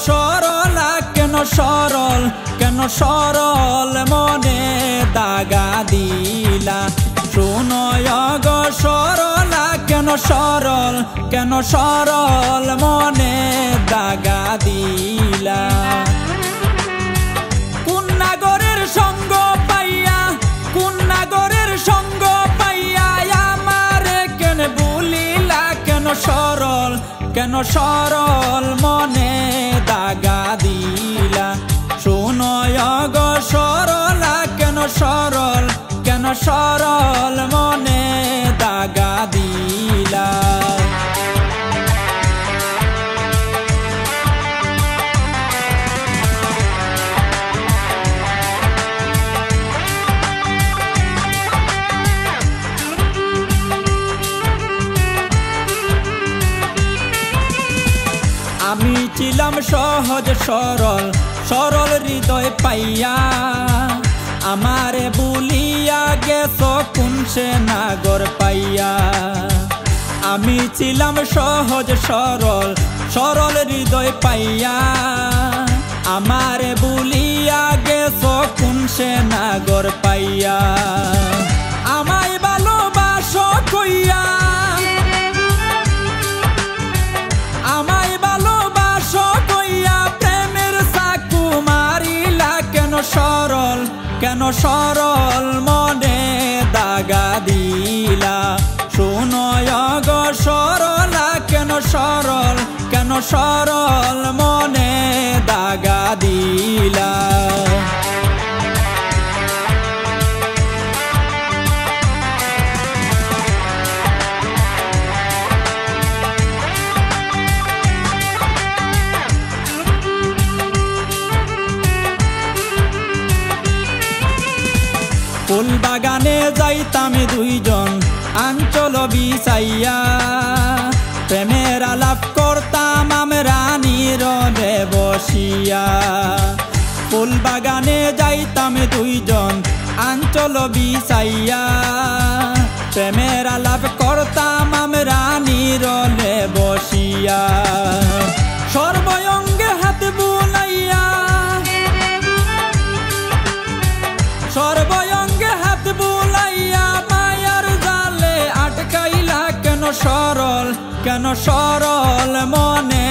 সরলা কেন সরল মনে দাগা দিলা শুনয় গো সরলা কেন সরল মনে দাগা দিলা কোন নাগরের সঙ্গ পাইয়া আমারে কেন ভুলিলা কেন সরল মনে দাগা দিলা শুনয় গো সরলা কেন সরল মনে দাগা দিলা আমি ছিলাম সহজ সরল হৃদয় পাইয়া আমারে ভুলিয়া গেছ কোন সে নাগর পাইয়া আমি ছিলাম সহজ সরল হৃদয় পাইয়া আমারে ভুলিয়া গেছ কোন সে নাগর পাইয়া আমায় ভালোবাসো কইয়া কেন সরল মনে দাগা দিলা শুনয় গো সরলা কেন সরল মনে দাগা দিলা ফুল বাগানে যাইতাম দুইজন আঞ্চল বিছাইয়া প্রেমের আলাপ করতাম আমরা নীরবে বসিয়া ফুল বাগানে যাইতাম দুইজন আঞ্চল বিছাইয়া প্রেমের আলাপ করতাম আমরা নীরবে বসিয়া সর্বঙ্গে হাত বুলাইয়া সর্বঙ্গে হাত বুলাইয়া মায়ার জালে আটকাইলা কেন সরল মনে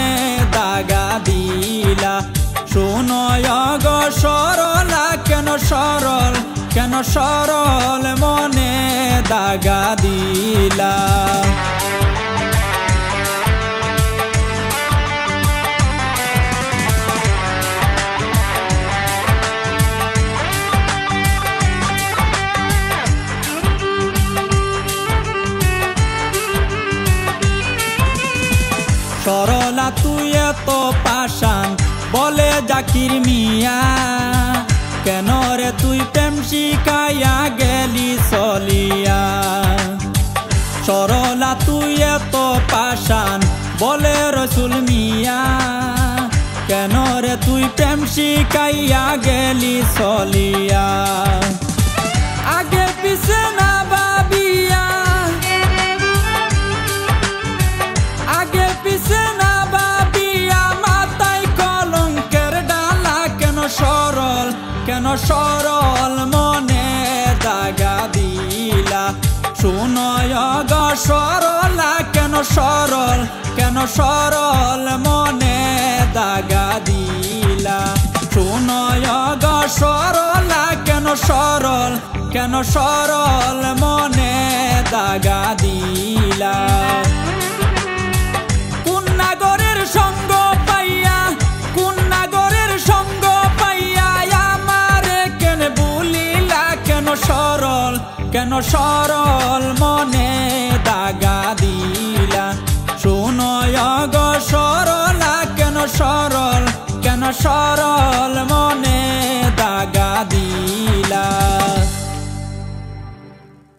দাগা দিলা শুনয় গো সরলা কেন সরল মনে দাগা দিলা সরলা তুই এত পাষাণ বলে জাকির মিয়া কেন রে তুই প্রেম শিখাইয়া গেলি চলিয়া সরলা তুই এত পাষাণ বলে রসুল মিয়া কেন রে তুই প্রেম শিখাইয়া গেলি চলিয়া আগে পিছে না ভাবিয়া কেন সরল মনে দাগা দিলা শুনয় গো সরলা কেন সরল মনে দাগা দিলা শুনয় গো সরলা কেন সরল মনে দাগা দিলা কোন নাগরের সঙ্গ পাইয়া কেন সরল মনে দাগা দিলা শুনয় গো সরলা কেন সরল মনে দাগা দিলা।